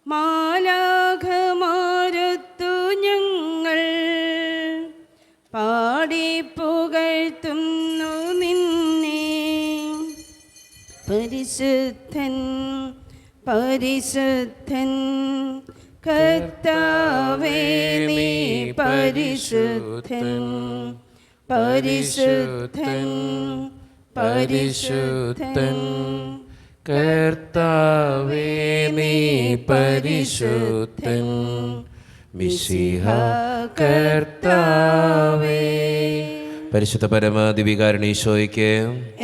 മാലാഖമാരൊത്തു ഞങ്ങൾ പാടിപ്പുകഴ്ത്തുന്നു നിന്നെ. പരിശുദ്ധൻ പരിശുദ്ധൻ കർത്താവേ നീ പരിശുദ്ധൻ. പരിശുദ്ധൻ പരിശുദ്ധൻ കർത്താവേ നീ പരിശുദ്ധൻ. മിശിഹ കർത്താവേ. പരിശുദ്ധ പരമാദിവികാരണീശോയ്ക്ക്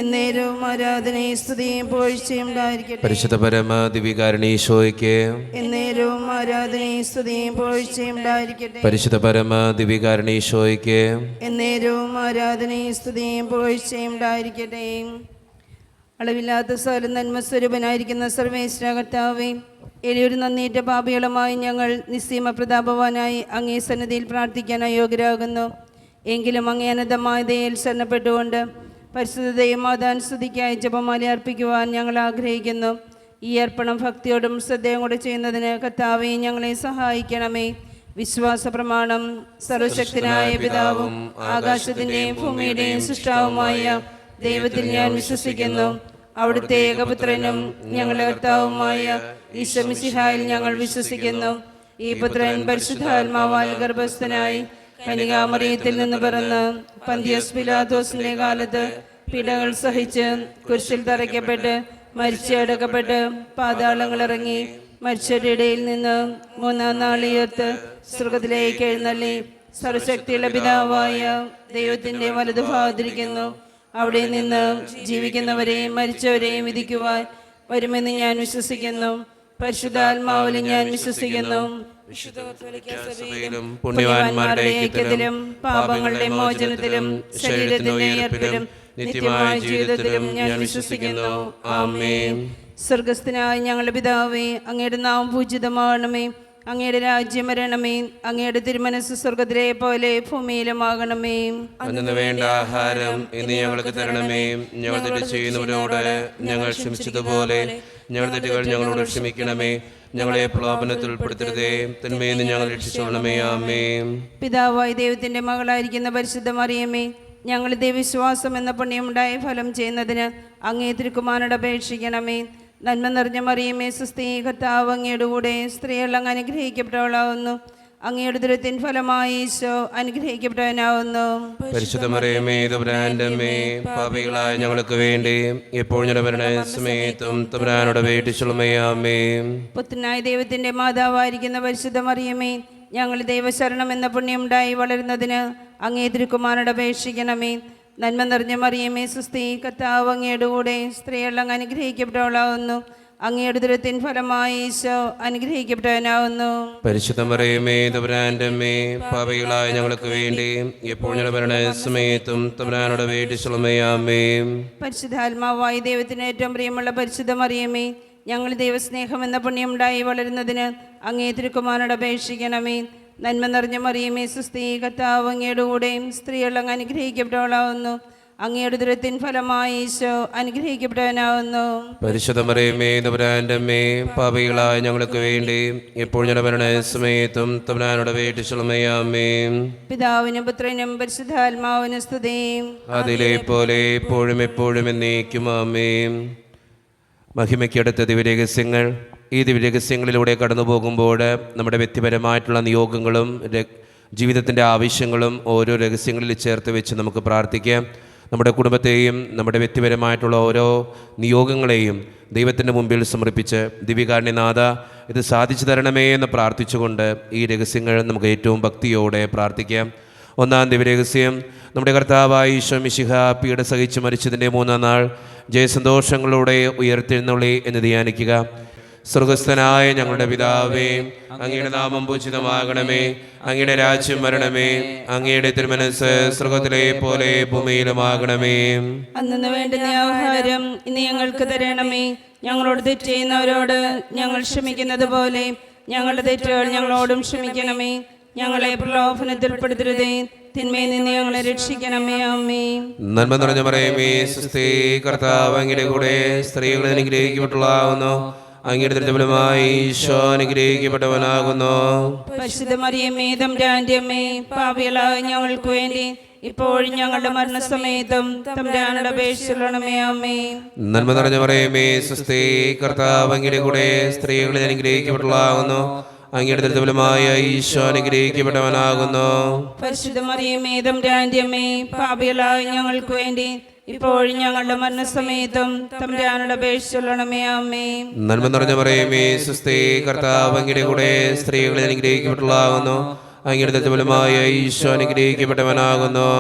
എന്നേരവും ആരാധനയും സ്തുതിയും പുകഴ്ചയും ഉണ്ടായിരിക്കട്ടെ. പരിശുദ്ധ പരമാദിവികാരണീശോയ്ക്ക് എന്നേരവും ആരാധനയും സ്തുതിയും പുകഴ്ചയും ഉണ്ടായിരിക്കട്ടെ. പരിശുദ്ധ പരമാദിവികാരണീശോയ്ക്ക് എന്നേരവും ആരാധനയും സ്തുതിയും പുകഴ്ചയും ഉണ്ടായിരിക്കട്ടെ. അളവില്ലാത്ത സകല നന്മ സ്വരൂപനായിരിക്കുന്ന സർവേശ്വര കർത്താവേ, എളിയൊരു നന്ദിയേറ്റ പാപികളുമായി ഞങ്ങൾ നിസ്സീമ പ്രതാപവാനായി അങ്ങേ സന്നിധിയിൽ പ്രാർത്ഥിക്കാൻ അയോഗ്യരാകുന്നു. എങ്കിലും അങ്ങേ അനന്തമായ ദയയിൽ ശരണപ്പെട്ടുകൊണ്ട് പരിശുദ്ധതയും മാതാനുസ്തുതിക്കായി ജപമാല അർപ്പിക്കുവാൻ ഞങ്ങൾ ആഗ്രഹിക്കുന്നു. ഈ അർപ്പണം ഭക്തിയോടും ശ്രദ്ധയും കൂടെ ചെയ്യുന്നതിന് കർത്താവേ ഞങ്ങളെ സഹായിക്കണമേ. വിശ്വാസ പ്രമാണം. സർവശക്തനായ പിതാവും ആകാശത്തിൻ്റെയും ഭൂമിയുടെയും സൃഷ്ടാവുമായ ദൈവത്തിൽ ഞാൻ വിശ്വസിക്കുന്നു. അവിടുത്തെ ഏകപുത്രനും ഞങ്ങളുടെ കർത്താവുമായ ഈശോ മിശിഹായിൽ ഞങ്ങൾ വിശ്വസിക്കുന്നു. ഈ പുത്രൻ പരിശുദ്ധാത്മാവാൽ ഗർഭസ്ഥനായി കന്യകാമറിയത്തിൽ നിന്ന് പിറന്ന് പന്തിയോസ് പിലാത്തോസിന്റെ കാലത്ത് പീഡകൾ സഹിച്ച് കുരിശിൽ തറയ്ക്കപ്പെട്ട് മരിച്ചടക്കപ്പെട്ട് പാതാളങ്ങളിറങ്ങി മരിച്ചവരുടെ ഇടയിൽ നിന്ന് മൂന്നാം നാൾ ഉയർത്ത് സ്വർഗ്ഗത്തിലേക്ക് എഴുന്നള്ളി സർവശക്തിയുള്ള പിതാവായ ദൈവത്തിന്റെ വലതുഭാഗത്തിരിക്കുന്നു. അവിടെ നിന്ന് ജീവിക്കുന്നവരെയും മരിച്ചവരെയും വിധിക്കുവാൻ വരുമെന്ന് ഞാൻ വിശ്വസിക്കുന്നു. പരിശുദ്ധാത്മാവിലും ഞാൻ വിശ്വസിക്കുന്നു. പുണ്യവാന്മാരുടെ ഐക്യത്തിലും പാപങ്ങളുടെ മോചനത്തിലും ശരീരത്തിന്റെ ഉയർപ്പിലും നിത്യമായ ജീവിതത്തിലും ഞാൻ വിശ്വസിക്കുന്നു. ആമേൻ. സ്വർഗസ്ഥനായ ഞങ്ങളുടെ പിതാവേ, അങ്ങയുടെ നാമം പൂജിതമാകണമേ. അങ്ങയുടെ രാജ്യം വരണമേ. അങ്ങയുടെ തിരുമനസ് സ്വർഗത്തിലെ പോലെ ഭൂമിയിലുമാകണമേ. അന്നു വേണ്ട ആഹാരം ഇന്ന് ഞങ്ങൾക്ക് തരണമേ. ഞങ്ങൾ തെറ്റ് ചെയ്യുന്നവരോട് ഞങ്ങൾ ക്ഷമിച്ചതുപോലെ ഞങ്ങളുടെ തെറ്റുകൾ ഞങ്ങളോട് ക്ഷമിക്കണമേ. ഞങ്ങളെ പ്രലോഭനത്തിൽ ഉൾപ്പെടുത്തരുതേ, തിന്മയിൽ നിന്ന് ഞങ്ങൾ രക്ഷിച്ചോളണമേ. ആമേൻ. പിതാവായ ദൈവത്തിന്റെ മകളായിരിക്കുന്ന പരിശുദ്ധ മറിയമേ, ഞങ്ങൾ ദൈവവിശ്വാസം എന്ന പുണ്യമുണ്ടായ ഫലം ചെയ്യുന്നതിന് അങ്ങേ തിരുക്കുമാരനോട് അപേക്ഷിക്കണമേ. നന്മ നിറഞ്ഞ മറിയമേ, സ്വസ്തി, കർത്താവ് അങ്ങയുടെ കൂടെ സ്ത്രീകൾ അങ്ങ് അനുഗ്രഹിക്കപ്പെട്ടവളാവുന്നു. അങ്ങയുടെ ദുരത്തിൻ ഫലമായി ഈശോ അനുഗ്രഹിക്കപ്പെട്ടവനാവുന്നു. പരിശുദ്ധ മറിയമേ, തമ്പുരാന്റെ അമ്മേ, പാപികളായ ഞങ്ങൾക്ക് വേണ്ടി എപ്പോഴും ഞങ്ങളുടെ മരണസമയത്തും തമ്പുരാനോട് അപേക്ഷിച്ചുകൊള്ളണമേ. ആമേൻ. പുത്രനായ ദൈവത്തിന്റെ മാതാവായിരിക്കുന്ന പരിശുദ്ധ മറിയമേ, ഞങ്ങൾ ദൈവശരണം എന്ന പുണ്യമുണ്ടായി വളരുന്നതിന് അങ്ങേ തിരുക്കുമാരനോട് അപേക്ഷിക്കണമേ. നന്മ നിറഞ്ഞ മറിയമേ, സ്വസ്തി, കർത്താവ് അങ്ങയുടെ കൂടെ സ്ത്രീകൾ അങ്ങ് അനുഗ്രഹിക്കപ്പെട്ടവളാവുന്നു. അങ്ങയുടെ ദുരത്തിൻ ഫലമായി ഈശോ അനുഗ്രഹിക്കപ്പെട്ടവനാവുന്നു. പരിശുദ്ധ മറിയമേ, തമ്പുരാന്റെ അമ്മേ, പാപികളായ ഞങ്ങൾക്ക് വേണ്ടി എപ്പോഴും ഞങ്ങളുടെ മരണസമയത്തും തമ്പുരാനോട് അപേക്ഷിച്ചുകൊള്ളണമേ. ആമേൻ. പരിശുദ്ധാത്മാവായ ദൈവത്തിന് ഏറ്റവും പ്രിയമുള്ള പരിശുദ്ധ മറിയമേ, ഞങ്ങൾ ദൈവസ്നേഹം എന്ന പുണ്യമുണ്ടായി വളരുന്നതിന് അങ്ങേ തിരുക്കുമാരനോട് അപേക്ഷിക്കണമേ. നന്മ നിറഞ്ഞ മറിയമേ, സ്വസ്തി, കർത്താവ് അങ്ങയുടെ കൂടെ സ്ത്രീകൾ അങ്ങ് അനുഗ്രഹിക്കപ്പെട്ടവളാവുന്നു. അങ്ങയുടെ ദുരത്തിൻ ഫലമായി ഈശോ അനുഗ്രഹിക്കപ്പെട്ടവനാവുന്നു. പരിശുദ്ധ മറിയമേ, തമ്പുരാന്റെ അമ്മേ, പാപികളായ ഞങ്ങൾക്ക് വേണ്ടി എപ്പോഴും ഞങ്ങളുടെ മരണസമയത്തും തമ്പുരാനോട് അപേക്ഷിച്ചുകൊള്ളണമേ. ആമേൻ. പിതാവിനും പുത്രനും പരിശുദ്ധാത്മാവിനും സ്തുതി. അതിലെ പോലെ എപ്പോഴും എപ്പോഴും എന്നേക്കും. ആമേൻ. മഹിമയ്ക്കടുത്ത ദിവ്യരഹസ്യങ്ങൾ. ഈ ദിവ്യരഹസ്യങ്ങളിലൂടെ കടന്നു പോകുമ്പോൾ നമ്മുടെ വ്യക്തിപരമായിട്ടുള്ള നിയോഗങ്ങളും ജീവിതത്തിൻ്റെ ആവശ്യങ്ങളും ഓരോ രഹസ്യങ്ങളിൽ ചേർത്ത് വെച്ച് നമുക്ക് പ്രാർത്ഥിക്കാം. നമ്മുടെ കുടുംബത്തെയും നമ്മുടെ വ്യക്തിപരമായിട്ടുള്ള ഓരോ നിയോഗങ്ങളെയും ദൈവത്തിൻ്റെ മുമ്പിൽ സമർപ്പിച്ച് ദിവ്യകാരുണ്യനാഥ ഇത് സാധിച്ചു തരണമേ എന്ന് പ്രാർത്ഥിച്ചുകൊണ്ട് ഈ രഹസ്യങ്ങൾ നമുക്ക് ഏറ്റവും ഭക്തിയോടെ പ്രാർത്ഥിക്കാം. ഒന്നാം ദിവ്യരഹസ്യം. നമ്മുടെ കർത്താവായ ഈശോ മിശിഹ പീഡ സഹിച്ച് മരിച്ചതിൻ്റെ 3-ാം നാൾ ജയസന്തോഷങ്ങളോടെ ഉയർത്തെഴുന്നള്ളി എന്ന് ധ്യാനിക്കുക. സ്വർഗസ്ഥനായ ഞങ്ങളുടെ പിതാവേ, അങ്ങയുടെ നാമം പൂജിതമാകണമേ. അങ്ങയുടെ രാജ്യം വരണമേ. അങ്ങയുടെ തിരുമനസ്സ് സ്വർഗത്തിലെ പോലെ ഭൂമിയിലുമാകണമേ. അന്നു വേണ്ടുന്ന ആഹാരം ഇന്ന് ഞങ്ങൾക്ക് തരണമേ. ഞങ്ങളോട് തെറ്റ് ചെയ്യുന്നവരോട് ഞങ്ങൾ ക്ഷമിക്കുന്നത് പോലെ ഞങ്ങളുടെ തെറ്റുകൾ ഞങ്ങളോടും ക്ഷമിക്കണമേ. ഞങ്ങളെ പ്രലോഭനത്തിൽ പെടുത്തരുതേ, തിന്മയിൽ നിന്ന് ഞങ്ങളെ രക്ഷിക്കണമേ. ആമേൻ. നന്മ നിറഞ്ഞ മറിയമേ, സ്വസ്തി, കർത്താവ് അങ്ങയുടെ കൂടെ സ്ത്രീകൾ അനുഗ്രഹിക്കപ്പെട്ടവളാകുന്നു. അങ്ങയുടെ ദുരിതഫലമായി ഈശോ അനുഗ്രഹിക്കപ്പെട്ടവനാകുന്നു. പരിശുദ്ധ മറിയമേ തമ്പുരാന്റെ അമ്മേ, പാപികളായ ഞങ്ങൾക്ക് വേണ്ടി ഇപ്പോഴും ഞങ്ങളുടെ മരണസമയത്തും തമ്പുരാനോട് അപേക്ഷിച്ചുകൊള്ളണമേ. ആമേൻ. നന്മ നിറഞ്ഞ മറിയമേ, സ്വസ്തി, കർത്താവ് അങ്ങയുടെ കൂടെ സ്ത്രീകളിൽ അനുഗ്രഹിക്കപ്പെട്ടവളാകുന്നു. അങ്ങയുടെ ദുരിതഫലമായ ഈശോ അനുഗ്രഹിക്കപ്പെട്ടവനാകുന്നു. പരിശുദ്ധ മറിയമേ തമ്പുരാന്റെ അമ്മേ, പാപികളായ ഞങ്ങൾക്ക് വേണ്ടി ഇപ്പോഴും ഞങ്ങളുടെ മരണസമയത്തും തമ്പുരാനോട് അപേക്ഷിച്ചുകൊള്ളണമേ. ആമേൻ. നന്മ നിറഞ്ഞ മറിയമേ, സ്വസ്തി, കർത്താവ് അങ്ങയുടെ കൂടെ സ്ത്രീകളിൽ അനുഗ്രഹിക്കപ്പെട്ടവളാകുന്നു. അങ്ങയുടെ ദുരിതഫലമായ ഈശോ അനുഗ്രഹിക്കപ്പെട്ടവനാകുന്നു.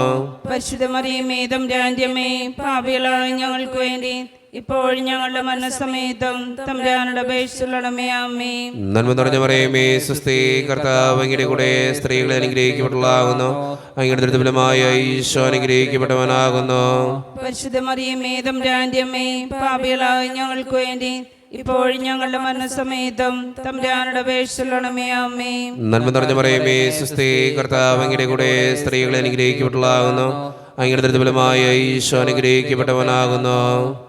പരിശുദ്ധ മറിയമേ തമ്പുരാന്റെ അമ്മേ, പാപികളായ ഞങ്ങൾക്ക് വേണ്ടി ഇപ്പോഴും ഞങ്ങളുടെ മരണസമയത്തും തമ്പുരാനോട് അപേക്ഷിച്ചുകൊള്ളണമേ. ആമേൻ. നന്മ നിറഞ്ഞ മറിയമേ, സ്വസ്തി, കർത്താവ് അങ്ങയുടെ കൂടെ സ്ത്രീകളിൽ അനുഗ്രഹിക്കപ്പെട്ടവളാകുന്നു. അങ്ങയുടെ ദുരിതഫലമായ ഈശോ അനുഗ്രഹിക്കപ്പെട്ടവനാകുന്നു. പരിശുദ്ധ മറിയമേ തമ്പുരാന്റെ അമ്മേ, പാപികളായ ഞങ്ങൾക്ക് വേണ്ടി ഇപ്പോഴും ഞങ്ങളുടെ മരണസമയത്തും തമ്പുരാനോട് അപേക്ഷിച്ചുകൊള്ളണമേ. ആമേൻ. നന്മ നിറഞ്ഞ മറിയമേ, സ്വസ്തി, കർത്താവ് അങ്ങയുടെ കൂടെ സ്ത്രീകളിൽ അനുഗ്രഹിക്കപ്പെട്ടവളാകുന്നു. അങ്ങയുടെ ദുരിതഫലമായ ഈശോ അനുഗ്രഹിക്കപ്പെട്ടവനാകുന്നു.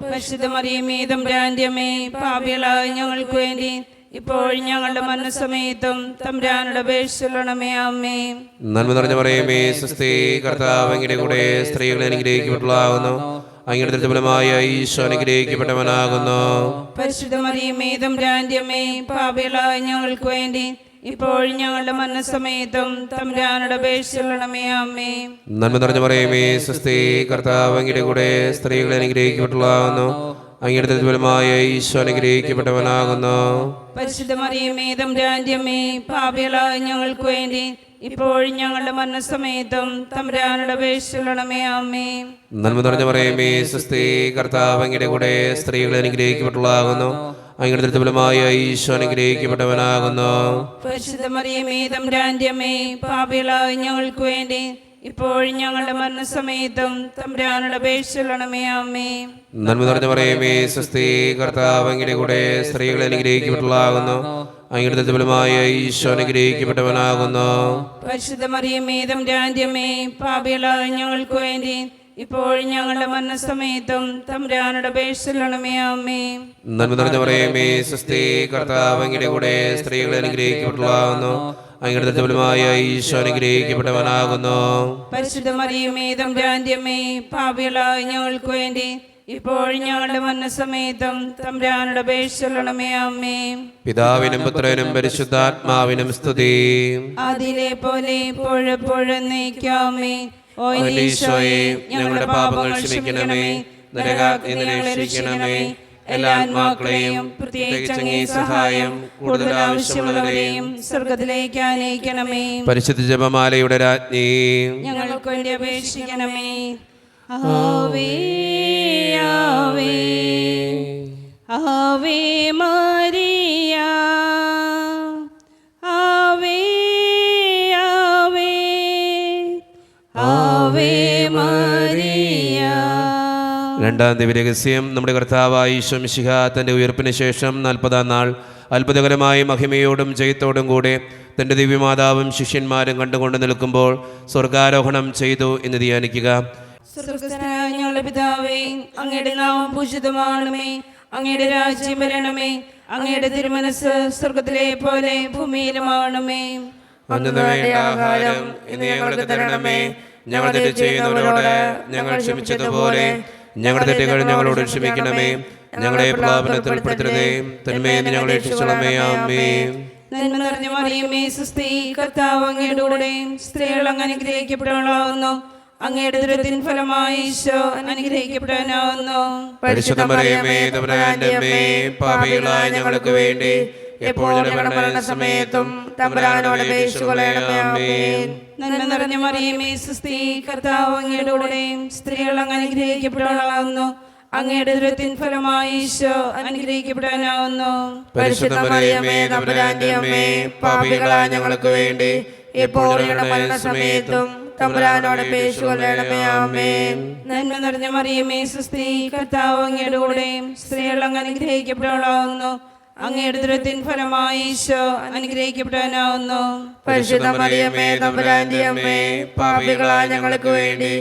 പരിശുദ്ധ മറിയമേ തമ്പുരാന്റെ അമ്മേ, പാപികളായ ഞങ്ങൾക്ക് വേണ്ടി ഇപ്പോഴും ഞങ്ങളുടെ മരണസമയത്തും തമ്പുരാനോട് അപേക്ഷിച്ചുകൊള്ളണമേ. ആമേൻ. നന്മ നിറഞ്ഞ മറിയമേ, സ്വസ്തി, കർത്താവ് അങ്ങയുടെ കൂടെ സ്ത്രീകളിൽ അനുഗ്രഹിക്കപ്പെട്ടവളാകുന്നു. അങ്ങയുടെ ദുരിതഫലമായ ഈശോ അനുഗ്രഹിക്കപ്പെട്ടവനാകുന്നു. പരിശുദ്ധ മറിയമേ തമ്പുരാന്റെ അമ്മേ, പാപികളായ ഞങ്ങൾക്ക് വേണ്ടി ഇപ്പോഴും ഞങ്ങളുടെ മരണസമയത്തും തമ്പുരാനോട് അപേക്ഷിച്ചുകൊള്ളണമേ. ആമേൻ. നന്മ നിറഞ്ഞ മറിയമേ, സ്വസ്തി, കർത്താവ് അങ്ങയുടെ കൂടെ സ്ത്രീകളിൽ അനുഗ്രഹിക്കപ്പെട്ടവളാകുന്നു. അങ്ങയുടെ ദുരിതഫലമായ ഈശോ അനുഗ്രഹിക്കപ്പെട്ടവനാകുന്നു. പരിശുദ്ധ മറിയമേ തമ്പുരാന്റെ അമ്മേ, പാപികളായ ഞങ്ങൾക്ക് വേണ്ടി ഇപ്പോഴും ഞങ്ങളുടെ മരണസമയത്തും തമ്പുരാനോട് അപേക്ഷിച്ചുകൊള്ളണമേ. ആമേൻ. നന്മ നിറഞ്ഞ മറിയമേ, സ്വസ്തി, കർത്താവ് അങ്ങയുടെ കൂടെ സ്ത്രീകളിൽ അനുഗ്രഹിക്കപ്പെട്ടവളാകുന്നു. അങ്ങയുടെ ദുരിതഫലമായ ഈശോ അനുഗ്രഹിക്കപ്പെട്ടവനാകുന്നു. പരിശുദ്ധ മറിയമേ തമ്പുരാന്റെ അമ്മേ, പാപികളായ ഞങ്ങൾക്ക് വേണ്ടി ഇപ്പോഴും ഞങ്ങളുടെ മരണസമയത്തും തമ്പുരാനോട് അപേക്ഷിച്ചുകൊള്ളണമേ. ആമേൻ. നന്മ നിറഞ്ഞ മറിയമേ, സ്വസ്തി, കർത്താവ് അങ്ങയുടെ കൂടെ സ്ത്രീകളിൽ അനുഗ്രഹിക്കപ്പെട്ടവളാകുന്നു. അങ്ങയുടെ ദുരിതഫലമായ ഈശോ അനുഗ്രഹിക്കപ്പെട്ടവനാകുന്നു. പരിശുദ്ധ മറിയമേ തമ്പുരാന്റെ അമ്മേ, പാപികളായ ഞങ്ങൾക്ക് വേണ്ടി ഇപ്പോഴും ഞങ്ങളുടെ മരണസമയത്തും തമ്പുരാനോട് അപേക്ഷിച്ചുകൊള്ളണമേ. ആമേൻ. നന്മ നിറഞ്ഞ മറിയമേ, സ്വസ്തി, കർത്താവ് അങ്ങയുടെ കൂടെ സ്ത്രീകളിൽ അനുഗ്രഹിക്കപ്പെട്ടവളാകുന്നു. അങ്ങയുടെ ദുരിതഫലമായ ഈശോ അനുഗ്രഹിക്കപ്പെട്ടവനാകുന്നു. പരിശുദ്ധ മറിയമേ തമ്പുരാന്റെ അമ്മേ, പാപികളായ ഞങ്ങൾക്ക് വേണ്ടി ഇപ്പോഴും ഞങ്ങളുടെ മരണസമയത്തും തമ്പുരാനോട് അപേക്ഷിച്ചുകൊള്ളണമേ. ആമേൻ. പിതാവിനും പുത്രനും പരിശുദ്ധാത്മാവിനും സ്തുതി. ആദിയിലെ പോലെ ഇപ്പോഴെപ്പോഴും എന്നേക്കുമേ. ഓ ഈശോയെ, ഞങ്ങളുടെ പാപങ്ങൾ ക്ഷമിക്കണമേ, നരകാഗ്നി രക്ഷിക്കണമേ. എല്ലാ ആത്മാക്കളെയും പ്രത്യേകിച്ച് അങ്ങേ സഹായം കൂടുതൽ ആവശ്യമുള്ളവരെയും സ്വർഗത്തിലേക്ക് ആനയിക്കണമേ. പരിശുദ്ധ ജപമാലയുടെ രാജ്ഞി, ഞങ്ങൾക്ക് വേണ്ടി അപേക്ഷിക്കണമേ. ആവേ ആവേ ആവേ മരിയ, ആവേ ആവേ ആവേ മരിയ. രണ്ടാം ദിവ്യരഹസ്യം. നമ്മുടെ കർത്താവായ ഈശോ മിശിഹ തൻ്റെ ഉയർപ്പിന് ശേഷം 40-ാം നാൾ അത്ഭുതകരമായ മഹിമയോടും ജയത്തോടും കൂടെ തൻ്റെ ദിവ്യമാതാവും ശിഷ്യന്മാരും കണ്ടുകൊണ്ട് നിൽക്കുമ്പോൾ സ്വർഗാരോഹണം ചെയ്തു എന്ന് ധ്യാനിക്കുക. സ്വർഗ്ഗസ്ഥനായ ഞങ്ങളുടെ പിതാവേ, അങ്ങയുടെ നാമം പൂജിതമാണമേ. അങ്ങയുടെ രാജ്യം വരണമേ. അങ്ങയുടെ തിരുമനസ് സ്വർഗത്തിലെ പോലെ ഭൂമിയിലുമാണമേ. അന്നു വേണ്ട ആഹാരം ഇന്ന് ഞങ്ങൾക്ക് തരണമേ. ഞങ്ങൾ തെറ്റ് ചെയ്യുന്നവരോട് ഞങ്ങൾ ക്ഷമിച്ചതുപോലെ ഞങ്ങളുടെ തെറ്റുകൾ ഞങ്ങളോട് ക്ഷമിക്കണമേ. ഞങ്ങളെ പ്രലോഭനത്തിൽ ഉൾപ്പെടുത്തരുതേ, തിന്മയിൽ നിന്ന് ഞങ്ങളെ രക്ഷിക്കണമേ. ആമേൻ. നന്മ നിറഞ്ഞ മറിയമേ, സുസ്ഥി, കർത്താവ് അങ്ങയുടെ കൂടെ സ്ത്രീകൾ അങ്ങ് അനുഗ്രഹിക്കപ്പെട്ടവളാവുന്നു. അങ്ങയുടെ ദുരിതത്തിൻ ഫലമായി ഈശോ അനുഗ്രഹിക്കപ്പെടാനാവുന്നു. പരിശുദ്ധ മറിയമേ തമ്പുരാന്റെ അമ്മേ, പാപികളായ ഞങ്ങൾക്ക് വേണ്ടി എപ്പോഴും മരണസമയത്തും തമ്പുരാനോട് അപേക്ഷിച്ചുകൊള്ളണമേ. ആമേൻ. നന്മ നിറഞ്ഞ മറിയമേ, സുസ്ഥി, കർത്താവ് അങ്ങയുടെ കൂടെ സ്ത്രീകൾ അങ്ങ് അനുഗ്രഹിക്കപ്പെട്ടവളാവുന്നു. അങ്ങയുടെ ദുരിതത്തിൻ ഫലമായി ഈശോ അനുഗ്രഹിക്കപ്പെടാനാവുന്നു. പരിശുദ്ധ മറിയമേ തമ്പുരാന്റെ അമ്മേ, പാപികളായ ഞങ്ങൾക്ക് വേണ്ടി എപ്പോഴും മരണസമയത്തും തമ്പുരാനോട് അപേക്ഷിച്ചുകൊള്ളണമേ. ആമേൻ. നന്മ നിറഞ്ഞ മറിയമേ, സുസ്ഥി, കർത്താവ് അങ്ങയുടെ കൂടെ സ്ത്രീകൾ അങ്ങ് അനുഗ്രഹിക്കപ്പെട്ടവളാവുന്നു. അങ്ങയുടെ ദുരിതത്തിൻ ഫലമായി ഈശോ അനുഗ്രഹിക്കപ്പെടാനാവുന്നു. പരിശുദ്ധ മറിയമേ തമ്പുരാന്റെ അമ്മേ, പാപികളായ ഞങ്ങൾക്ക് വേണ്ടി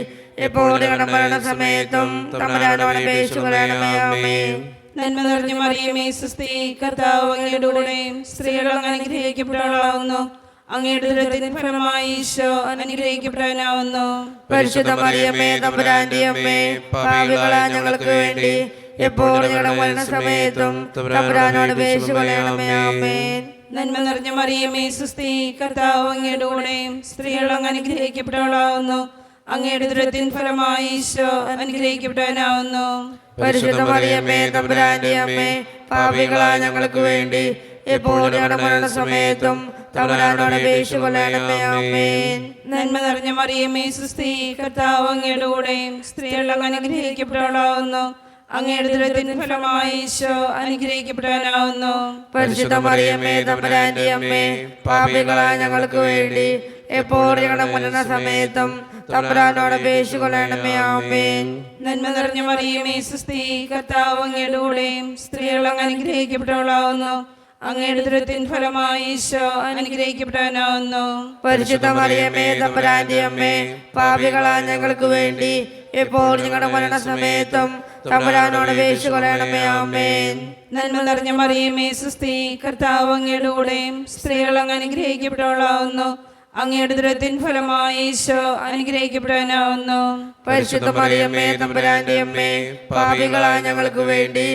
എപ്പോഴും മരണസമയത്തും തമ്പുരാനോട് അപേക്ഷിച്ചുകൊള്ളണമേ. ആമേൻ. നന്മ നിറഞ്ഞ മറിയമേ സുസ്ഥി, കർത്താവ് അങ്ങയുടെ കൂടെ സ്ത്രീകൾ അങ്ങ് അനുഗ്രഹിക്കപ്പെട്ടവളാവുന്നു. അങ്ങയുടെ ഉദരത്തിൻ ഫലമായി ഈശോ അനുഗ്രഹിക്കപ്പെട്ടവനാവുന്നു. പരിശുദ്ധ മറിയമേ തമ്പുരാന്റെ അമ്മേ, പാപികളായ ഞങ്ങൾക്ക് വേണ്ടി എപ്പോഴും ഞങ്ങളുടെ മരണസമയത്തും തമ്പുരാനോട് അപേക്ഷിച്ചുകൊള്ളണമേ. ആമേൻ. നന്മ നിറഞ്ഞ മറിയമേ സുസ്ഥി, കർത്താവ് അങ്ങയുടെ കൂടെ സ്ത്രീകൾ അങ്ങ് അനുഗ്രഹിക്കപ്പെട്ടവളാവുന്നു. അങ്ങയുടെ ഉദരത്തിൻ ഫലമായി ഈശോ അനുഗ്രഹിക്കപ്പെട്ടവനാവുന്നു. പരിശുദ്ധ മറിയമേ തമ്പുരാന്റെ അമ്മേ, പാപികളായ ഞങ്ങൾക്ക് വേണ്ടി എപ്പോഴും ഞങ്ങളുടെ മരണസമയത്തും തമ്പുരാനോട് അപേക്ഷിച്ചുകൊള്ളണമേ. ആമേൻ. നന്മ നിറഞ്ഞ മറിയമേ സുസ്ഥി, കർത്താവ് അങ്ങയുടെ കൂടെ സ്ത്രീകൾ അങ്ങ് അനുഗ്രഹിക്കപ്പെട്ടവളാവുന്നു. അങ്ങയുടെ ഉദരത്തിൻ ഫലമായി ഈശോ അനുഗ്രഹിക്കപ്പെട്ടവനാവുന്നു. പരിശുദ്ധ മറിയമേ തമ്പുരാന്റെ അമ്മേ, പാപികളായ ഞങ്ങൾക്ക് വേണ്ടി എപ്പോഴും ഞങ്ങളുടെ മരണസമയത്തും തമ്പുരാനോട് അപേക്ഷിച്ചുകൊള്ളണമേ. ആമേൻ. നന്മ നിറഞ്ഞ മറിയമേ സുസ്ഥി, കർത്താവ് അങ്ങയുടെ കൂടെ സ്ത്രീകൾ അങ്ങ് അനുഗ്രഹിക്കപ്പെട്ടവളാവുന്നു. അങ്ങയുടെ ഉദരത്തിൻ ഫലമായി ഈശോ അനുഗ്രഹിക്കപ്പെട്ടവനാവുന്നു. പരിശുദ്ധ മറിയമേ തമ്പുരാന്റെ അമ്മേ, പാപികളായ ഞങ്ങൾക്ക് വേണ്ടി എപ്പോഴും ഞങ്ങളുടെ മരണസമയത്തും തമ്പുരാനോട് അപേക്ഷിച്ചുകൊള്ളണമേ. ആമേൻ. നന്മ നിറഞ്ഞ മറിയമേ സുസ്ഥി, കർത്താവ് അങ്ങയുടെ കൂടെ സ്ത്രീകൾ അങ്ങ് അനുഗ്രഹിക്കപ്പെട്ടവളാവുന്നു. അങ്ങയുടെ ഉദരത്തിൻ ഫലമായി ഈശോ അനുഗ്രഹിക്കപ്പെട്ടവനാവുന്നു. പരിശുദ്ധ മറിയമേ തമ്പുരാന്റെ അമ്മേ, പാപികളായ ഞങ്ങൾക്ക് വേണ്ടി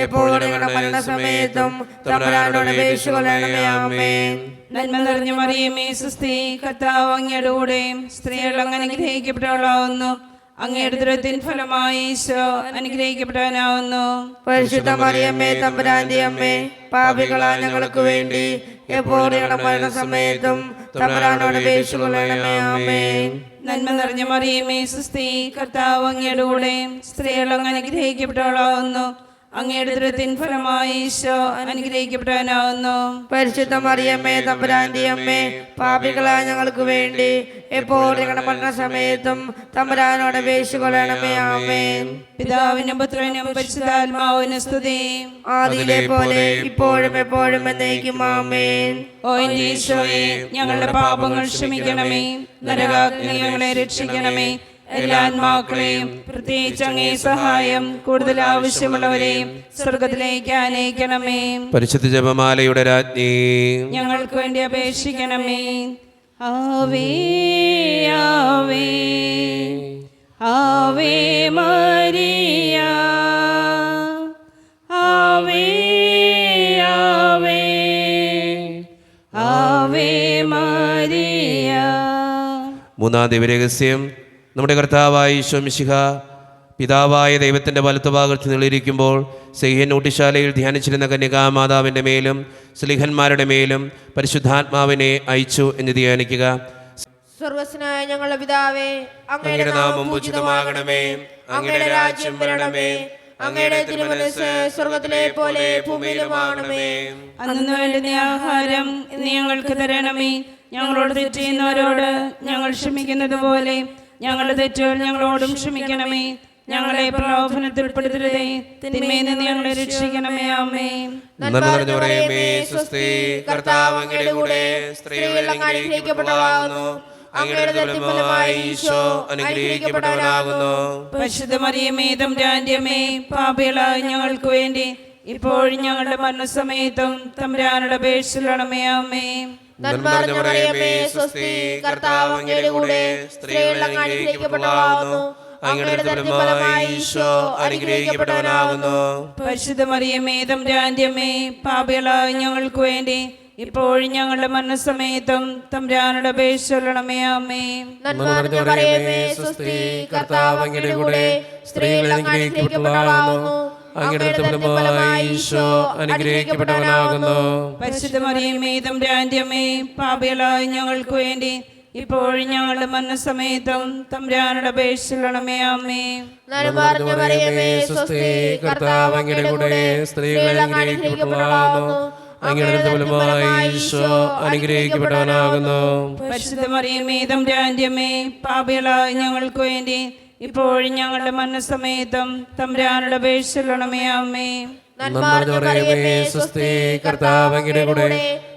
എപ്പോഴും ഞങ്ങളുടെ മരണസമയത്തും തമ്പുരാനോട് അപേക്ഷിച്ചുകൊള്ളണമേ. ആമേൻ. നന്മ നിറഞ്ഞ മറിയമേ സുസ്ഥി, കർത്താവ് അങ്ങയുടെ കൂടെ സ്ത്രീകൾ അങ്ങ് അനുഗ്രഹിക്കപ്പെട്ടവളാവുന്നു. അങ്ങയുടെ ഉദരത്തിൻ ഫലമായി ഈശോ അനുഗ്രഹിക്കപ്പെട്ടവനാവുന്നു. പരിശുദ്ധ മറിയമേ തമ്പുരാന്റെ അമ്മേ, പാപികളായ ഞങ്ങൾക്ക് വേണ്ടി എപ്പോഴും ഞങ്ങളുടെ മരണസമയത്തും തമ്പുരാനോട് അപേക്ഷിച്ചുകൊള്ളണമേ. ആമേൻ. നന്മ നിറഞ്ഞ മറിയമേ സുസ്ഥി, കർത്താവ് അങ്ങയുടെ കൂടെ സ്ത്രീകൾ അങ്ങ് അനുഗ്രഹിക്കപ്പെട്ടവളാവുന്നു. അങ്ങയുടെ ഉദരത്തിൻ ഫലമായി ഈശോ അനുഗ്രഹിക്കപ്പെട്ടവനാവുന്നു. പരിശുദ്ധ മറിയമേ തമ്പുരാന്റെ അമ്മേ, പാപികളായ ഞങ്ങൾക്ക് വേണ്ടി എപ്പോഴും ഞങ്ങളുടെ മരണസമയത്തും തമ്പുരാനോട് അപേക്ഷിച്ചുകൊള്ളണമേ. ആമേൻ. പിതാവിനും പുത്രനും പരിശുദ്ധാത്മാവിനും സ്തുതി. ആദിയിലെ പോലെ ഇപ്പോഴും എപ്പോഴും എന്നേക്കും. ആമേൻ. ഓ എന്റെ ഈശോയെ, ഞങ്ങളുടെ പാപങ്ങൾ ക്ഷമിക്കണമേ. നരകാഗ്നി ഞങ്ങളെ രക്ഷിക്കണമേ. എല്ലാ ആത്മാക്കളെയും പ്രത്യേകിച്ച് അങ്ങേ സഹായം കൂടുതൽ ആവശ്യമുള്ളവരെയും സ്വർഗത്തിലേക്ക് ആനയിക്കണമേ. പരിശുദ്ധ ജപമാലയുടെ രാജ്ഞി, ഞങ്ങൾക്ക് വേണ്ടി അപേക്ഷിക്കണമേ. ആവേ ആവേ ആവേ മരിയ, ആവേ ആവേ ആവേ മരിയ. മൂന്നാം ദിവ്യരഹസ്യം, നമ്മുടെ കർത്താവായ ഈശോ മിശിഹ പിതാവായ ദൈവത്തിൻ്റെ വലത്തുഭാഗത്ത് നിളിരിക്കുമ്പോൾ സെയ്യനൂട്ടിശാലയിൽ ധ്യാനിച്ചിരുന്ന കന്യകാമാതാവിൻ്റെ മേലും സ്ലീഹന്മാരുടെ മേലും പരിശുദ്ധാത്മാവിനെ അയച്ചു എന്ന് ധ്യാനിക്കുക. സ്വർഗ്ഗസ്നായ ഞങ്ങളുടെ പിതാവേ, അങ്ങയുടെ നാമം പൂജിതമാകണമേ. അങ്ങയുടെ രാജ്യം വരണമേ. അങ്ങയുടെ തിരുമനസ്സ് സ്വർഗ്ഗത്തിലെ പോലെ ഭൂമിയിലുമാകണമേ. അന്നു വേണ്ടുന്ന ആഹാരം ഇന്ന് ഞങ്ങൾക്ക് തരണമേ. ഞങ്ങളോട് തെറ്റ് ചെയ്യുന്നവരോട് ഞങ്ങൾ ക്ഷമിക്കുന്നത് പോലെ ഞങ്ങളുടെ തെറ്റുകൾ ഞങ്ങളോടും ക്ഷമിക്കണമേ. ഞങ്ങളെ പ്രലോഭനത്തിൽ ഉൾപ്പെടുത്തരുതേ, തിന്മയിൽ നിന്ന് ഞങ്ങളെ രക്ഷിക്കണമേ. ആമേൻ. നന്മ നിറഞ്ഞ മറിയമേ, സ്വസ്തി, കർത്താവ് അങ്ങയുടെ കൂടെ സ്ത്രീകളിൽ അനുഗ്രഹിക്കപ്പെട്ടവളാകുന്നു. അങ്ങയുടെ ഫലമായി ഈശോ അനുഗ്രഹിക്കപ്പെട്ടവനാകുന്നു. പരിശുദ്ധ മറിയമേ തമ്പുരാന്റെ അമ്മേ, പാപികളായ ഞങ്ങൾക്ക് വേണ്ടി ഇപ്പോഴും ഞങ്ങളുടെ മരണസമയത്തും തമ്പുരാനോട് അപേക്ഷിച്ചുകൊള്ളണമേ. ആമേൻ. നന്മ നിറഞ്ഞ മറിയമേ, സ്വസ്തി, കർത്താവ് അങ്ങയുടെ കൂടെ സ്ത്രീകളിൽ അനുഗ്രഹിക്കപ്പെട്ടവളാകുന്നു. അങ്ങയുടെ ഫലമായി ഈശോ അനുഗ്രഹിക്കപ്പെട്ടവനാകുന്നു. പരിശുദ്ധ മറിയമേ തമ്പുരാന്റെ അമ്മേ, പാപികളായ ഞങ്ങൾക്ക് വേണ്ടി ഇപ്പോഴും ഞങ്ങളുടെ മരണസമയത്തും തമ്പുരാനോട് അപേക്ഷിച്ചുകൊള്ളണമേ. ആമേൻ. നന്മ നിറഞ്ഞ മറിയമേ, സ്വസ്തി, കർത്താവ് അങ്ങയുടെ കൂടെ സ്ത്രീകളിൽ അനുഗ്രഹിക്കപ്പെട്ടവളാകുന്നു. അങ്ങയുടെ ഫലമായി ഈശോ അനുഗ്രഹിക്കപ്പെട്ടവനാകുന്നു. പരിശുദ്ധ മറിയമേ തമ്പുരാന്റെ അമ്മേ, പാപികളായ ഞങ്ങൾക്ക് വേണ്ടി ഇപ്പോഴും ഞങ്ങളുടെ മരണസമയത്തും തമ്പുരാനോട് അപേക്ഷിച്ചുകൊള്ളണമേ. ആമേൻ. നന്മ നിറഞ്ഞ മറിയമേ, സ്വസ്തി, കർത്താവ് അങ്ങയുടെ കൂടെ സ്ത്രീകളിൽ അനുഗ്രഹിക്കപ്പെട്ടവളാകുന്നു. അങ്ങയുടെ ഫലമായി ഈശോ അനുഗ്രഹിക്കപ്പെട്ടവനാകുന്നു. പരിശുദ്ധ മറിയമേ തമ്പുരാന്റെ അമ്മേ, പാപികളായ ഞങ്ങൾക്ക് വേണ്ടി ഇപ്പോഴും ഞങ്ങളുടെ മരണസമയത്തും തമ്പുരാനോട് അപേക്ഷിച്ചുകൊള്ളണമേ. ആമേൻ. നന്മ നിറഞ്ഞ മറിയമേ, സ്വസ്തി, കർത്താവ് അങ്ങയുടെ കൂടെ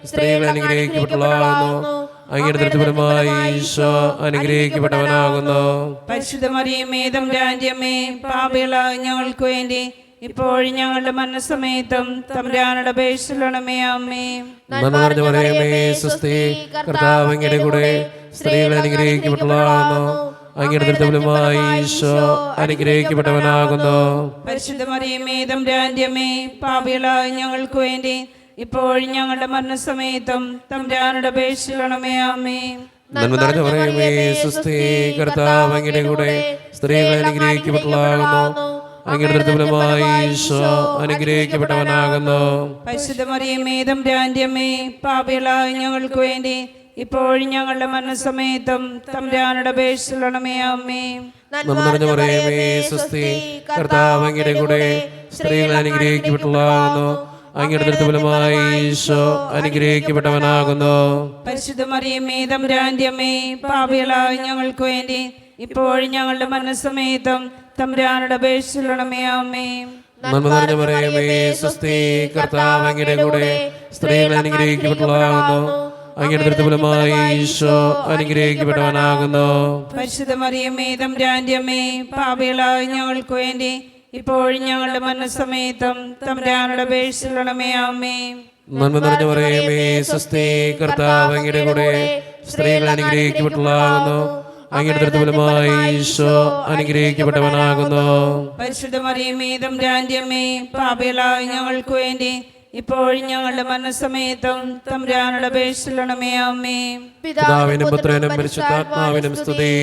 സ്ത്രീകളിൽ അനുഗ്രഹിക്കപ്പെട്ടവളാകുന്നു. അങ്ങയുടെ ഫലമായി ഈശോ അനുഗ്രഹിക്കപ്പെട്ടവനാകുന്നു. പരിശുദ്ധ മറിയമേ തമ്പുരാന്റെ അമ്മേ, പാപികളായ ഞങ്ങൾക്ക് വേണ്ടി ഇപ്പോഴും ഞങ്ങളുടെ മരണസമയത്തും തമ്പുരാനോട് അപേക്ഷിക്കണമേ. ആമേ. നന്മ നിറഞ്ഞ മറിയമേ സ്വസ്തി, കർത്താവ് അങ്ങയുടെ കൂടെ സ്ത്രീകൾ അനുഗ്രഹിക്കപ്പെട്ടവളാകുന്നു. അങ്ങയുടെ ദുരിതഫലമായി ഈശോ അനുഗ്രഹിക്കപ്പെട്ടവനാകുന്നു. പരിശുദ്ധ മറിയമേ തമ്പുരാന്റെ അമ്മേ, പാപികളായ ഞങ്ങൾക്ക് വേണ്ടി ഇപ്പോഴും ഞങ്ങളുടെ മരണസമയത്തും തമ്പുരാനോട് അപേക്ഷിക്കണമേ. ആമേ. നന്മ നിറഞ്ഞ മറിയമേ സ്വസ്തി, കർത്താവ് അങ്ങയുടെ കൂടെ സ്ത്രീകൾ അനുഗ്രഹിക്കപ്പെട്ടവളാകുന്നു. അങ്ങയുടെ ദുരിതഫലമായി ഈശോ അനുഗ്രഹിക്കപ്പെട്ടവനാകുന്നു. പരിശുദ്ധ മറിയമേ തമ്പുരാന്റെ അമ്മേ, പാപികളായ ഞങ്ങൾക്ക് വേണ്ടി ഇപ്പോഴും ഞങ്ങളുടെ മരണസമയത്തും തമ്പുരാനോട് അപേക്ഷിക്കണമേ. ആമേ. നന്മ നിറഞ്ഞ മറിയമേ സ്വസ്തി, കർത്താവ് അങ്ങയുടെ കൂടെ സ്ത്രീകൾ അനുഗ്രഹിക്കപ്പെട്ടവളാകുന്നു. അങ്ങയുടെ ദുരിതഫലമായി ഈശോ അനുഗ്രഹിക്കപ്പെട്ടവനാകുന്നു. പരിശുദ്ധ മറിയമേ തമ്പുരാന്റെ അമ്മേ, പാപികളായ ഞങ്ങൾക്ക് വേണ്ടി ഇപ്പോഴും ഞങ്ങളുടെ മരണസമയത്തും തമ്പുരാനോട് അപേക്ഷിക്കണമേ. ആമേ. നന്മ നിറഞ്ഞ മറിയമേ സ്വസ്തി, കർത്താവ് അങ്ങയുടെ കൂടെ സ്ത്രീകൾ അനുഗ്രഹിക്കപ്പെട്ടവളാകുന്നു. അങ്ങയുടെ ദുരിതഫലമായി ഈശോ അനുഗ്രഹിക്കപ്പെട്ടവനാകുന്നു. പരിശുദ്ധ മറിയമേ തമ്പുരാന്റെ അമ്മേ, പാപികളായ ഞങ്ങൾക്ക് വേണ്ടി ഇപ്പോഴും ഞങ്ങളുടെ മരണസമയത്തും തമ്പുരാനോട് അപേക്ഷിക്കണമേ. ആമേ. നന്മ നിറഞ്ഞ മറിയമേ സ്വസ്തി, കർത്താവ് അങ്ങയുടെ കൂടെ സ്ത്രീകൾ അനുഗ്രഹിക്കപ്പെട്ടവളാകുന്നു. അങ്ങയുടെ ദുരിതഫലമായി ഈശോ അനുഗ്രഹിക്കപ്പെട്ടവനാകുന്നു. പരിശുദ്ധ മറിയമേ തമ്പുരാന്റെ അമ്മേ, പാപികളായ ഞങ്ങൾക്ക് വേണ്ടി ഇപ്പോഴും ഞങ്ങളുടെ മരണസമയത്തും തമ്പുരാനോട് അപേക്ഷിക്കണമേ. ആമേ. പിതാവിനും പുത്രനും പരിശുദ്ധാത്മാവിനും സ്തുതി.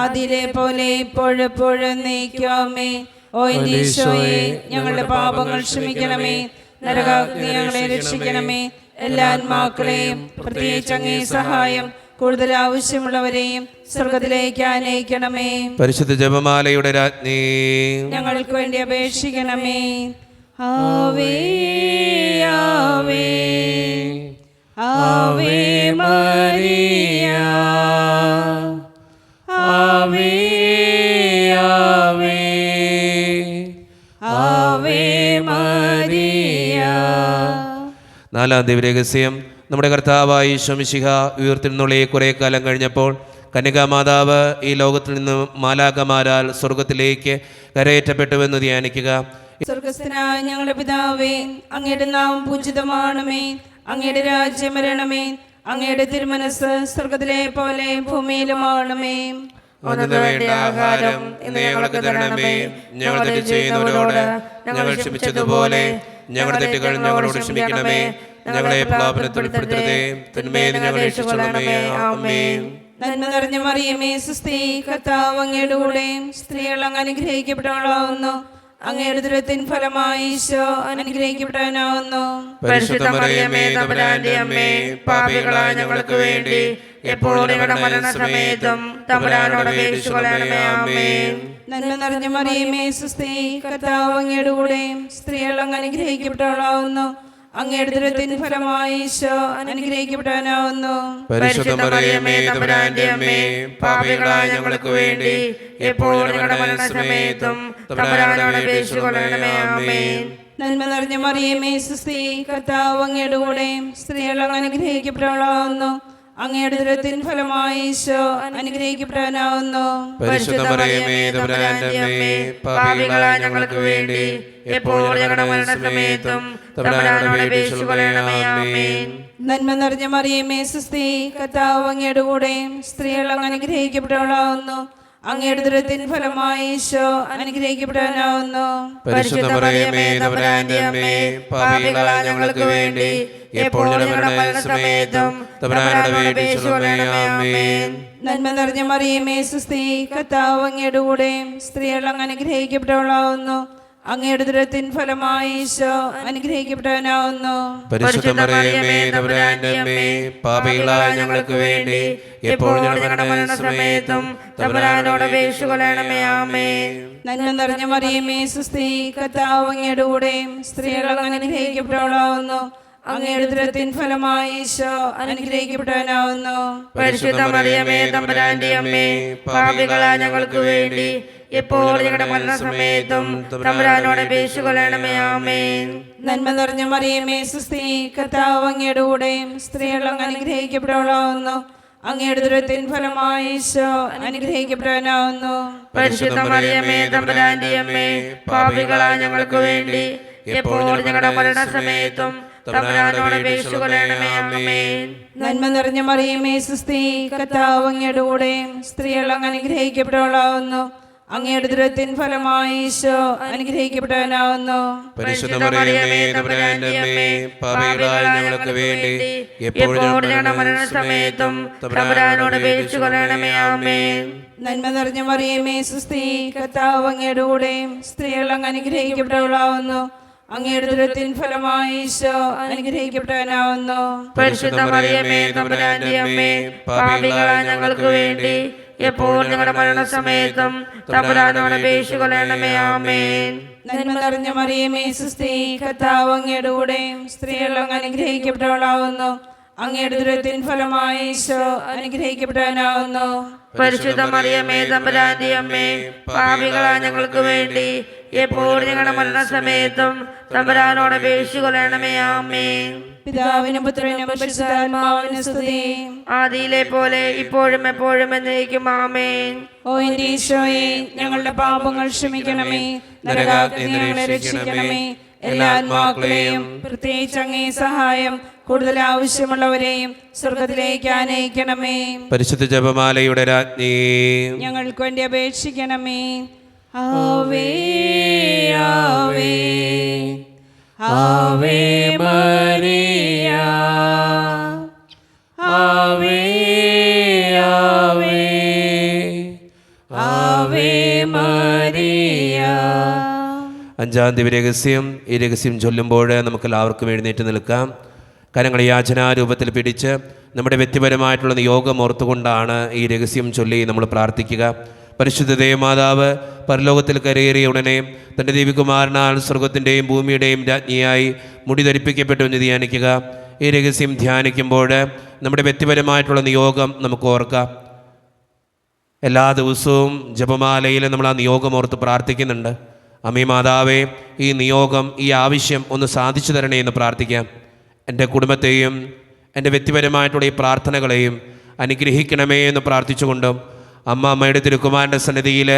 ആദിയിലെ പോലെ ഇപ്പോഴെപ്പോഴും നയിക്കാമേ. ഓ എന്റെ ഈശോയെ, ഞങ്ങളുടെ പാപങ്ങൾ ക്ഷമിക്കണമേ. നരകാഗ്നി ഞങ്ങളെ രക്ഷിക്കണമേ. എല്ലാ ആത്മാക്കളെയും പ്രത്യേകിച്ച് അങ്ങേ സഹായം കൂടുതൽ ആവശ്യമുള്ളവരെയും സ്വർഗത്തിലേക്ക് ആനയിക്കണമേ. പരിശുദ്ധ ജപമാലയുടെ രാജ്ഞി, ഞങ്ങൾക്ക് വേണ്ടി അപേക്ഷിക്കണമേ. ആവേ ആവേ ആവേ മരിയ, ആവേ ആവേ ആവേ മരിയ. നാലാം ദിവ്യരഹസ്യം. നമ്മുടെ കർത്താവായ ഈശോ മിശിഹ ഉയർത്തെഴുന്നള്ളി കുറെ കാലം കഴിഞ്ഞപ്പോൾ കന്യകാമാതാവ് ഈ ലോകത്തിൽ നിന്ന് മാലാഖമാരാൽ സ്വർഗത്തിലേക്ക് കരയേറ്റപ്പെട്ടുവെന്ന് ധ്യാനിക്കുക. സ്വർഗസ്ഥനായ ഞങ്ങളുടെ പിതാവേ, അങ്ങയുടെ നാമം പൂജിതമാണമേ. അങ്ങയുടെ രാജ്യം വരണമേ. അങ്ങയുടെ തിരുമനസ് സ്വർഗത്തിലെ പോലെ ഭൂമിയിലുമാണമേ. അന്നു വേണ്ട ആഹാരം ഇന്ന് ഞങ്ങൾക്ക് തരണമേ. ഞങ്ങൾ തെറ്റ് ചെയ്യുന്നവരോട് ഞങ്ങൾ ക്ഷമിച്ചതുപോലെ ഞങ്ങളുടെ തെറ്റുകൾ ഞങ്ങളോട് ക്ഷമിക്കണമേ. ഞങ്ങളെ പ്രലോഭനത്തിൽ ഉൾപ്പെടുത്തരുതേ, തിന്മയിൽ ഞങ്ങളെ രക്ഷിക്കണമേ. ആമേൻ. നന്മ നിറഞ്ഞ മറിയമേ സുസ്തി, കർത്താവ് അങ്ങയുടെ കൂടെ സ്ത്രീകൾ അങ്ങ് അനുഗ്രഹിക്കപ്പെട്ടവളാവുന്നു. അങ്ങയുടെ ദുരിതത്തിൻ ഫലമായി ഈശോ അനുഗ്രഹിക്കപ്പെട്ടവനാവുന്നു. പരിശുദ്ധ മറിയമേ തമ്പുരാന്റെ അമ്മേ, പാപികളായ ഞങ്ങൾക്ക് വേണ്ടി എപ്പോഴും ഞങ്ങളുടെ മരണസമയത്തും തമ്പുരാനോട് അപേക്ഷിച്ചുകൊള്ളണമേ. ആമേൻ. നന്മ നിറഞ്ഞ മറിയമേ സുസ്തി, കർത്താവ് അങ്ങയുടെ കൂടെ സ്ത്രീകൾ അങ്ങ് അനുഗ്രഹിക്കപ്പെട്ടവളാവുന്നു. അങ്ങയുടെ ദുരിതത്തിൻ ഫലമായി ഈശോ അനുഗ്രഹിക്കപ്പെട്ടവനാവുന്നു. പരിശുദ്ധ മറിയമേ തമ്പുരാന്റെ അമ്മേ, പാപികളായ ഞങ്ങൾക്ക് വേണ്ടി എപ്പോഴും ഞങ്ങളുടെ മരണസമയത്തും തമ്പുരാനോട് അപേക്ഷിച്ചുകൊള്ളണമേ. ആമേൻ. നന്മ നിറഞ്ഞ മറിയമേ സുസ്തി, കർത്താവ് അങ്ങയുടെ കൂടെ സ്ത്രീകൾ അങ്ങ് അനുഗ്രഹിക്കപ്പെട്ടവളാവുന്നു. അങ്ങയുടെ ദുരിതത്തിൻ ഫലമായി ഈശോ അനുഗ്രഹിക്കപ്പെട്ടവനാവുന്നു. പരിശുദ്ധ മറിയമേ തമ്പുരാന്റെ അമ്മേ, പാപികളായ ഞങ്ങൾക്ക് വേണ്ടി എപ്പോഴും ഞങ്ങളുടെ മരണസമയത്തും തമ്പുരാനോട് അപേക്ഷിച്ചുകൊള്ളണമേ. ആമേൻ. നന്മ നിറഞ്ഞ മറിയമേ സുസ്തി, കർത്താവ് അങ്ങയുടെ കൂടെ സ്ത്രീകൾ അങ്ങ് അനുഗ്രഹിക്കപ്പെട്ടവളാവുന്നു. അങ്ങയുടെ ദുരിതത്തിൻ ഫലമായി ഈശോ അനുഗ്രഹിക്കപ്പെട്ടവനാവുന്നു. പരിശുദ്ധ മറിയമേ തമ്പുരാന്റെ അമ്മേ, പാപികളായ ഞങ്ങൾക്ക് വേണ്ടി എപ്പോഴും ഞങ്ങളുടെ മരണസമയത്തും തമ്പുരാനോട് അപേക്ഷിച്ചുകൊള്ളണമേ. ആമേൻ. നന്മ നിറഞ്ഞ മറിയമേ സുസ്തി, കർത്താവ് അങ്ങയുടെ കൂടെ സ്ത്രീകൾ അങ്ങ് അനുഗ്രഹിക്കപ്പെട്ടവളാവുന്നു. അങ്ങയുടെ ദുരിതത്തിൻ ഫലമായി ഈശോ അനുഗ്രഹിക്കപ്പെട്ടവനാവുന്നു. പരിശുദ്ധ മറിയമേ തമ്പുരാന്റെ അമ്മേ, പാപികളായ ഞങ്ങൾക്ക് വേണ്ടി എപ്പോഴും ഞങ്ങളുടെ മരണസമയത്തും തമ്പുരാനോട് അപേക്ഷിച്ചുകൊള്ളണമേ. ആമേൻ. നന്മ നിറഞ്ഞ മറിയമേ സുസ്തി, കർത്താവ് അങ്ങയുടെ കൂടെ സ്ത്രീകൾ അങ്ങ് അനുഗ്രഹിക്കപ്പെട്ടവളാവുന്നു. അങ്ങയുടെ ദുരിതത്തിൻ ഫലമായി ഈശോ അനുഗ്രഹിക്കപ്പെട്ടവനാവുന്നു. പരിശുദ്ധ മറിയമേ തമ്പുരാന്റെ അമ്മേ, പാപികളായ ഞങ്ങൾക്ക് വേണ്ടി എപ്പോഴും ഞങ്ങളുടെ മരണസമയത്തും തമ്പുരാനോട് അപേക്ഷിച്ചുകൊള്ളണമേ. ആമേൻ. നന്മ നിറഞ്ഞ മറിയമേ സുസ്തി, കർത്താവ് അങ്ങയുടെ കൂടെ സ്ത്രീകൾ അങ്ങ് അനുഗ്രഹിക്കപ്പെട്ടവളാവുന്നു. അങ്ങയുടെ ദുരത്തിൻ ഫലമായി ഈശോ അനുഗ്രഹിക്കപ്പെടാനാവുന്നു. പരിശുദ്ധ മറിയമേ തമ്പുരാന്റെ അമ്മേ, പാപികളായ ഞങ്ങൾക്ക് വേണ്ടി എപ്പോഴും ഞങ്ങളുടെ മരണസമയത്തും തമ്പുരാനോട് അപേക്ഷിച്ചുകൊള്ളണമേ. ആമേൻ. നന്മ നിറഞ്ഞ മറിയമേ സുസ്തി, കർത്താവ് അങ്ങയുടെ കൂടെ സ്ത്രീകൾ അങ്ങ് അനുഗ്രഹിക്കപ്പെട്ടവളാവുന്നു. അങ്ങയുടെ ദുരത്തിൻ ഫലമായി ഈശോ അനുഗ്രഹിക്കപ്പെടാനാവുന്നു. പരിശുദ്ധ മറിയമേ തമ്പുരാന്റെ അമ്മേ, പാപികളായ ഞങ്ങൾക്ക് വേണ്ടി എപ്പോഴും ഞങ്ങളുടെ മരണസമയത്തും തമ്പുരാനോട് അപേക്ഷിച്ചുകൊള്ളണമേ. ആമേൻ. നന്മ നിറഞ്ഞ മറിയമേ സുസ്തി, കർത്താവ് അങ്ങയുടെ കൂടെ സ്ത്രീകൾ അങ്ങ് അനുഗ്രഹിക്കപ്പെട്ടവളാവുന്നു. അങ്ങയുടെ ദുരത്തിൻ ഫലമായി ഈശോ അനുഗ്രഹിക്കപ്പെടാനാവുന്നു. പരിശുദ്ധ മറിയമേ തമ്പുരാന്റെ അമ്മേ, പാപികളായ ഞങ്ങൾക്ക് വേണ്ടി എപ്പോഴും ഞങ്ങളുടെ മരണസമയത്തും തമ്പുരാനോട് അപേക്ഷിച്ചുകൊള്ളണമേ. ആമേൻ. നന്മ നിറഞ്ഞ മറിയമേ സുസ്തി, കർത്താവ് അങ്ങയുടെ കൂടെ സ്ത്രീകൾ അങ്ങ് അനുഗ്രഹിക്കപ്പെട്ടവളാവുന്നു. അങ്ങയുടെ ദുരത്തിൻ ഫലമായി ഈശോ അനുഗ്രഹിക്കപ്പെടാനാവുന്നു. പരിശുദ്ധ മറിയമേ തമ്പുരാന്റെ അമ്മേ, പാപികളായ ഞങ്ങൾക്ക് വേണ്ടി എപ്പോഴും ഞങ്ങളുടെ മരണസമയത്തും തമ്പുരാനോട് അപേക്ഷിച്ചുകൊള്ളണമേ. ആമേൻ. പിതാവിനും പുത്രനും പരിശുദ്ധാത്മാവിനും സ്തുതി. ആദിയിലെ പോലെ ഇപ്പോഴും എപ്പോഴും എന്നേക്കും. ആമേൻ. ഓ എന്റെ ഈശോയെ, ഞങ്ങളുടെ പാപങ്ങൾ ക്ഷമിക്കണമേ, നരകാഗ്നിയിൽ നിന്ന് ഞങ്ങളെ രക്ഷിക്കണമേ. എല്ലാ ആത്മാക്കളെയും പ്രത്യേകിച്ച് അങ്ങേ സഹായം കൂടുതൽ ആവശ്യമുള്ളവരെയും സ്വർഗത്തിലേക്ക് ആനയിക്കണമേ. പരിശുദ്ധ ജപമാലയുടെ രാജ്ഞി, ഞങ്ങൾക്ക് വേണ്ടി അപേക്ഷിക്കണമേ. ആവേ ആവേ ആവേ മരിയ, ആവേ ആവേ ആവേ മരിയ. അഞ്ചാം ദിവ്യരഹസ്യം. ഈ രഹസ്യം ചൊല്ലുമ്പോൾ നമുക്ക് എല്ലാവർക്കും എഴുന്നേറ്റ് നിൽക്കാം. കരങ്ങൾ യാചനാരൂപത്തിൽ പിടിച്ച് നമ്മുടെ വ്യക്തിപരമായിട്ടുള്ള നിയോഗം ഓർത്തുകൊണ്ടാണ് ഈ രഹസ്യം ചൊല്ലി നമ്മൾ പ്രാർത്ഥിക്കുക. പരിശുദ്ധ ദേവമാതാവ് പരലോകത്തിൽ കരയേറിയ ഉടനെ തൻ്റെ ദേവികുമാരനാൽ സ്വർഗത്തിൻ്റെയും ഭൂമിയുടെയും രാജ്ഞിയായി മുടി ധരിപ്പിക്കപ്പെട്ടു എന്ന് ധ്യാനിക്കുക. ഈ രഹസ്യം ധ്യാനിക്കുമ്പോൾ നമ്മുടെ വ്യക്തിപരമായിട്ടുള്ള നിയോഗം നമുക്ക് ഓർക്കാം. എല്ലാ ദിവസവും ജപമാലയിൽ നമ്മൾ ആ നിയോഗം ഓർത്ത് പ്രാർത്ഥിക്കുന്നുണ്ട്. അമ്മേ മാതാവേ, ഈ നിയോഗം, ഈ ആവശ്യം ഒന്ന് സാധിച്ചു തരണേ എന്ന് പ്രാർത്ഥിക്കാം. എൻ്റെ കുടുംബത്തെയും എൻ്റെ വ്യക്തിപരമായിട്ടുള്ള ഈ പ്രാർത്ഥനകളെയും അനുഗ്രഹിക്കണമേ എന്ന് പ്രാർത്ഥിച്ചുകൊണ്ടും അമ്മയുടെ തിരുക്കുമാരൻ്റെ സന്നിധിയിൽ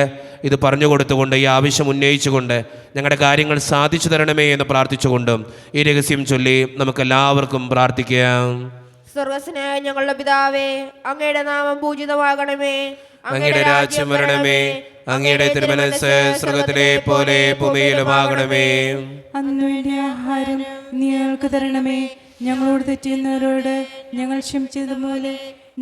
ഇത് പറഞ്ഞു കൊടുത്തുകൊണ്ട് ഈ ആവശ്യം ഉന്നയിച്ചുകൊണ്ട് ഞങ്ങളുടെ കാര്യങ്ങൾ സാധിച്ചു തരണമേ എന്ന് പ്രാർത്ഥിച്ചുകൊണ്ടും ഈ രഹസ്യം ചൊല്ലി നമുക്കെല്ലാവർക്കും പ്രാർത്ഥിക്കാം. സ്വർഗ്ഗസ്നായ ഞങ്ങളുടെ പിതാവേ, അങ്ങയുടെ നാമം പൂജിതമാകണമേ. അങ്ങയുടെ രാജ്യം വരണമേ. അങ്ങയുടെ തിരുമനസ്സ് സ്വർഗ്ഗത്തിലെ പോലെ ഭൂമിയിലുമാകണമേ. അന്നു വേണ്ടി ആഹാരം നീ ഞങ്ങൾക്ക് തരണമേ. ഞങ്ങളോട് തെറ്റുന്നവരോട് ഞങ്ങൾ ക്ഷമിച്ചതുപോലെ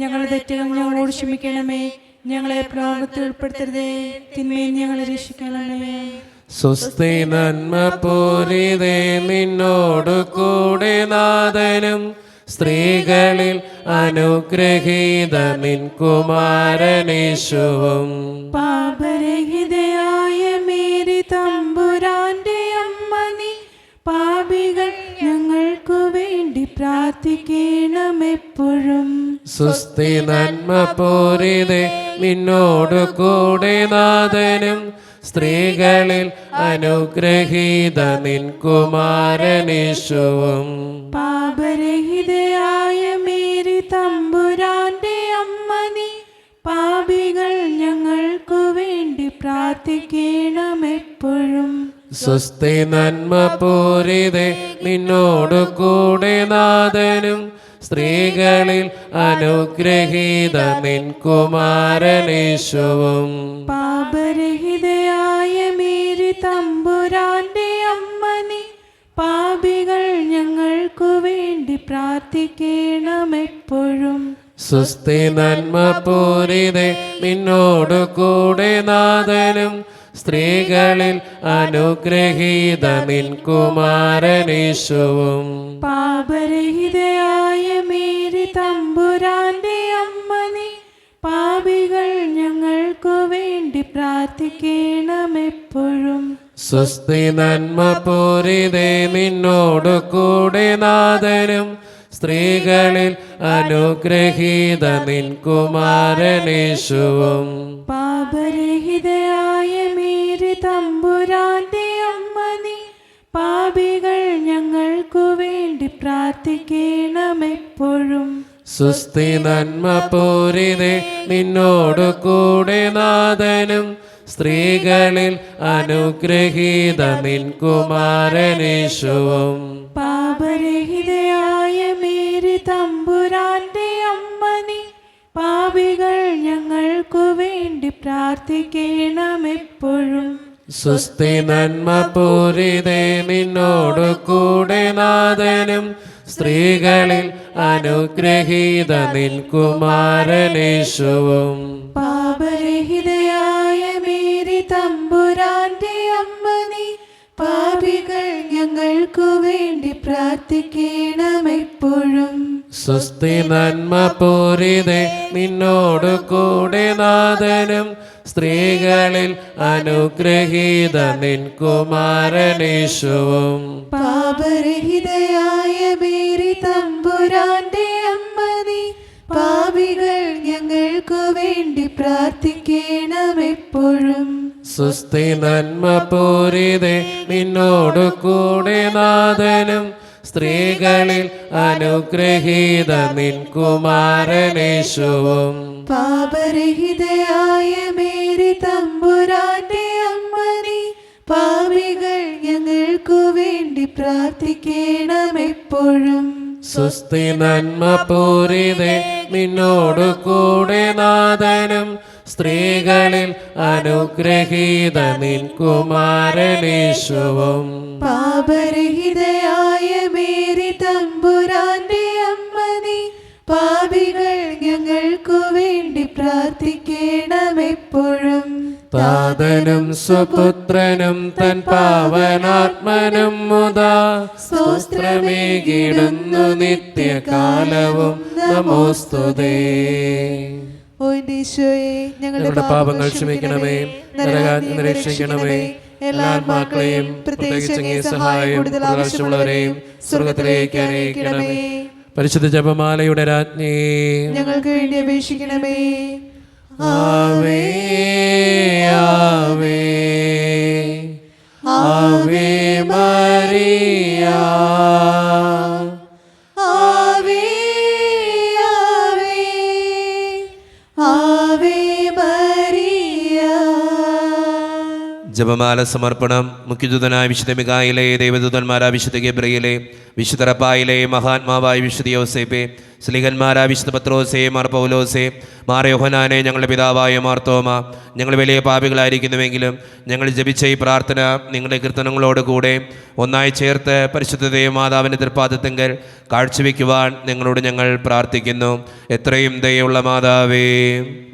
ഞങ്ങളുടെ തെറ്റുകൾ ഞങ്ങളോട് ക്ഷമിക്കണമേ. ഞങ്ങളെ പ്രലോഭനത്തിൽ ഉൾപ്പെടുത്തരുതേ, തിന്മയിൽ ഞങ്ങളെ രക്ഷിക്കണമേ. സ്വസ്തി നന്മ പൂരിതേ, നിന്നോടു കൂടെ നാഥനും സ്ത്രീകളിൽ അനുഗ്രഹീത നിൻ കുമാരനേശുവും. പാപരഹിതയായ മേരി തമ്പുരാന്റെ അമ്മ നീ, പാപികൾ ഞങ്ങൾക്കു വേണ്ടി പ്രാർത്ഥിക്കണമെപ്പോഴും. സ്വസ്തി നന്മ പൂരിതേ, നിന്നോടു കൂടെ നാഥനും സ്ത്രീകളിൽ അനുഗ്രഹീത നിൻ കുമാരനേശുവും. പാപരഹിതയായ മേരി തമ്പുരാന്റെ അമ്മ നീ, പാപികൾ ഞങ്ങൾക്കു വേണ്ടി പ്രാർത്ഥിക്കണമെപ്പോഴും. സ്വസ്തി നന്മ പൂരിതേ, നിന്നോടു കൂടെ നാഥനും സ്ത്രീകളിൽ അനുഗ്രഹീത നിൻ കുമാരനേശുവും. പാപരഹിതയായ മേരി തമ്പുരാന്റെ അമ്മ നീ, പാപികൾ ഞങ്ങൾക്കു വേണ്ടി പ്രാർത്ഥിക്കണമെപ്പോഴും. സ്വസ്തി നന്മ പൂരിതേ, നിന്നോടു കൂടെ നാഥനും സ്ത്രീകളിൽ അനുഗ്രഹീത നിൻ കുമാരനേശുവും. പാപരഹിതയായ മേരി തമ്പുരാന്റെ അമ്മ നീ, പാപികൾ ഞങ്ങൾക്കു വേണ്ടി പ്രാർത്ഥിക്കണമെപ്പോഴും. സ്വസ്തി നന്മ പൂരിതേ, നിന്നോടു കൂടെ നാഥനും സ്ത്രീകളിൽ അനുഗ്രഹീത നിൻ കുമാരനേശുവും. പാപരഹിതയായ മേരി തമ്പുരാന്റെ അമ്മ നീ, പാപികൾ ഞങ്ങൾക്കു വേണ്ടി പ്രാർത്ഥിക്കണമെപ്പോഴും. സുസ്ഥി നന്മ പൂരിതേ നിന്നോടു കൂടെ നാഥനും സ്ത്രീകളിൽ അനുഗ്രഹീത നിൻ കുമാരനേശുവും. പാപരഹിതയായ മേരി തമ്പുരാന്റെ അമ്മ നീ, പാപികൾ ഞങ്ങൾക്കു വേണ്ടി പ്രാർത്ഥിക്കണമെപ്പോഴും. സുസ്ഥി നന്മ പൂരിതേ നിന്നോടു കൂടെ നാഥനും സ്ത്രീകളിൽ അനുഗ്രഹീത നിൻ കുമാരനേശുവും. പാപരഹിതയായ മേരി തമ്പുരാന്റെ അമ്മ നീ, പാപികൾ ഞങ്ങൾക്കു വേണ്ടി പ്രാർത്ഥിക്കണമെപ്പോഴും. സുസ്ഥി നന്മ പൂരിതേ നിന്നോടു കൂടെ നാഥനും സ്ത്രീകളിൽ അനുഗ്രഹീത നിൻ കുമാരനേശുവും. പാപരഹിതയായ മേരി തമ്പുരാന്റെ അമ്മ നീ, പാപികൾ ഞങ്ങൾക്കു വേണ്ടി പ്രാർത്ഥിക്കണമെപ്പോഴും. സുസ്ഥി നന്മ പൂരിതേ നിന്നോടു കൂടെ നാഥനും സ്ത്രീകളിൽ അനുഗ്രഹീത നിൻ കുമാരനേശുവും. പാപരഹിതയായ മേരി തമ്പുരാന്റെ അമ്മ നീ, പാപികൾ ഞങ്ങൾക്കു വേണ്ടി പ്രാർത്ഥിക്കണമെപ്പോഴും. സുസ്ഥി നന്മ പൂരിതേ നിന്നോടു കൂടെ നാഥനും സ്ത്രീകളിൽ അനുഗ്രഹീത നിൻ കുമാരനേശുവും. പാപരഹിതയായ മേരി തമ്പുരാന്റെ അമ്മ നീ, പാപികൾ ഞങ്ങൾക്കു വേണ്ടി പ്രാർത്ഥിക്കണമെപ്പോഴും. താതനും സുപുത്രനും തൻ പാവനാത്മനും മുതാ സ്തോത്രമേകിടുന്നു നിത്യകാലവും നമോസ്തുതേ. ഓ എൻ്റെ ഈശോയെ, ഞങ്ങളുടെ പാപങ്ങൾ ക്ഷമിക്കണമേ, നരകാഗ്നി രക്ഷിക്കണമേ. എല്ലാ ആത്മാക്കളെയും പ്രത്യേകിച്ച് അങ്ങേ സഹായം കൂടുതൽ ആവശ്യമുള്ളവരെയും സ്വർഗത്തിലേക്ക് അറിയിക്കണമേ. പരിശുദ്ധ ജപമാലയുടെ രാജ്ഞി ഞങ്ങൾക്ക് വേണ്ടി അപേക്ഷിക്കണമേ. ആവേ ആവേ ആവേ മരിയ, ആവേ ആവേ ആവേ മരിയ. ജപമാല സമർപ്പണം. മുഖ്യദൂതനായ വിശുദ്ധ മിഖായേലേ, ദൈവദൂതന്മാരായ വിശുദ്ധ ഗബ്രിയേലേ, വിശുദ്ധ റഫായേലേ, മഹാത്മാവായ വിശുദ്ധ യോസേപ്പേ, സ്ലീഹന്മാരായ വിശുദ്ധ പത്രോസേ, മാർ പൗലോസേ, മാർ യോഹന്നാനെ, ഞങ്ങളുടെ പിതാവായ മാർത്തോമ, ഞങ്ങൾ വലിയ പാപികളായിരിക്കുന്നുവെങ്കിലും ഞങ്ങൾ ജപിച്ച ഈ പ്രാർത്ഥന നിങ്ങളുടെ കീർത്തനങ്ങളോട് കൂടെ ഒന്നായി ചേർത്ത് പരിശുദ്ധ ദൈവമാതാവിൻ്റെ തൃപ്പാദത്തിങ്കൽ കാഴ്ചവെക്കുവാൻ നിങ്ങളോട് ഞങ്ങൾ പ്രാർത്ഥിക്കുന്നു. എത്രയും ദയുള്ള മാതാവേ,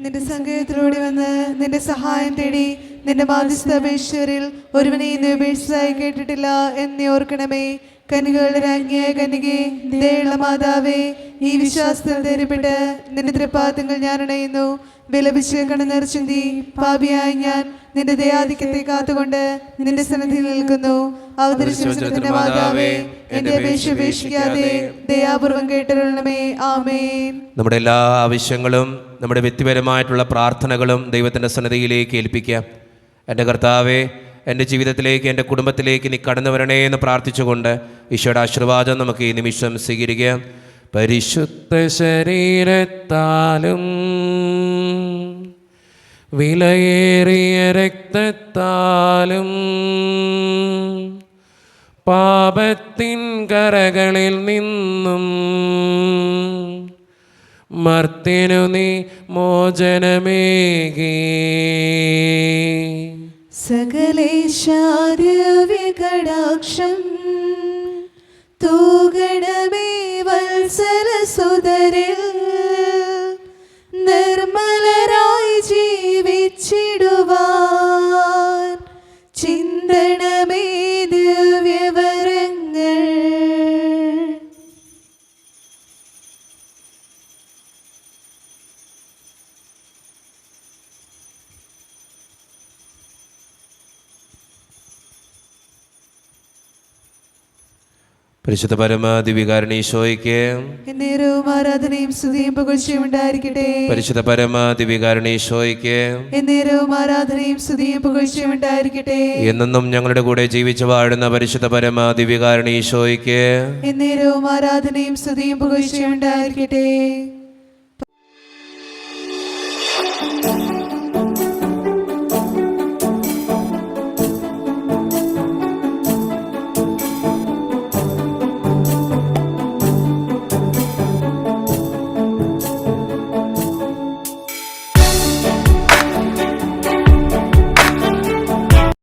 നിന്റെ സങ്കേതത്തിലൂടെ വന്ന് നിന്റെ സഹായം തേടി നിന്റെ മാധ്യസ്ഥ അപേക്ഷകരിൽ ഒരുവനെയും നീ ഉപേക്ഷിച്ചതായി കേട്ടിട്ടില്ല എന്ന് ഓർക്കണമേ. കനികളുടെ രാജ്ഞിയായ കന്യകേ, ദയുള്ള മാതാവേ, ഈ വിശ്വാസത്തിൽ ധൈര്യപ്പെട്ട് നിന്റെ തൃപ്പാദങ്ങൾ ഞാൻ അണയുന്നു. വിലപിച്ച് കണ്ണുനീർ ചിന്തി പാപിയായ ഞാൻ നിന്റെ ദയാധിക്യത്തെ കാത്തുകൊണ്ട് നിന്റെ സന്നിധിയിൽ നിൽക്കുന്നു. അവതരിച്ചിന്റെ മാതാവേ, എന്റെ അപേക്ഷ ഉപേക്ഷിക്കാതെ ദയാപൂർവം കേട്ടരുളണമേ. ആമേൻ. നമ്മുടെ എല്ലാ ആവശ്യങ്ങളും നമ്മുടെ വ്യക്തിപരമായിട്ടുള്ള പ്രാർത്ഥനകളും ദൈവത്തിൻ്റെ സന്നിധിയിലേക്ക് ഏൽപ്പിക്കാം. എൻ്റെ കർത്താവേ, എൻ്റെ ജീവിതത്തിലേക്ക്, എൻ്റെ കുടുംബത്തിലേക്ക് നീ കടന്നു വരണേ എന്ന് പ്രാർത്ഥിച്ചുകൊണ്ട് ഈശോയുടെ ആശീർവാദം നമുക്ക് ഈ നിമിഷം സ്വീകരിക്കാം. പരിശുദ്ധ ശരീരത്താലും വിലയേറിയ രക്തത്താലും പാപത്തിൻ കരകളിൽ നിന്നും മർത്യനു നീ മോചനമേകി. സകലേശാദ്യവികടാക്ഷം തൂകണമേ വത്സലസുതരിൽ, നിർമ്മലരായി ജീവിച്ചിടുവാൻ ചിന്തണമേ ദിവ്യവരങ്ങൾ. പരിശുദ്ധ പരമാദിവികാരണീശോയ്ക്ക് എന്നേരവും ആരാധനയും സ്തുതിയും പുകഴ്ചയും ഉണ്ടായിരിക്കട്ടെ. പരിശുദ്ധ പരമാദിവികാരണീശോയ്ക്ക് എന്നേരവും ആരാധനയും സ്തുതിയും പുകഴ്ചയും ഉണ്ടായിരിക്കട്ടെ. എന്നെന്നും ഞങ്ങളുടെ കൂടെ ജീവിച്ചു വാഴുന്ന പരിശുദ്ധ പരമാദിവികാരണീശോയ്ക്ക് എന്നേരവും ആരാധനയും സ്തുതിയും പുകഴ്ചയും ഉണ്ടായിരിക്കട്ടെ.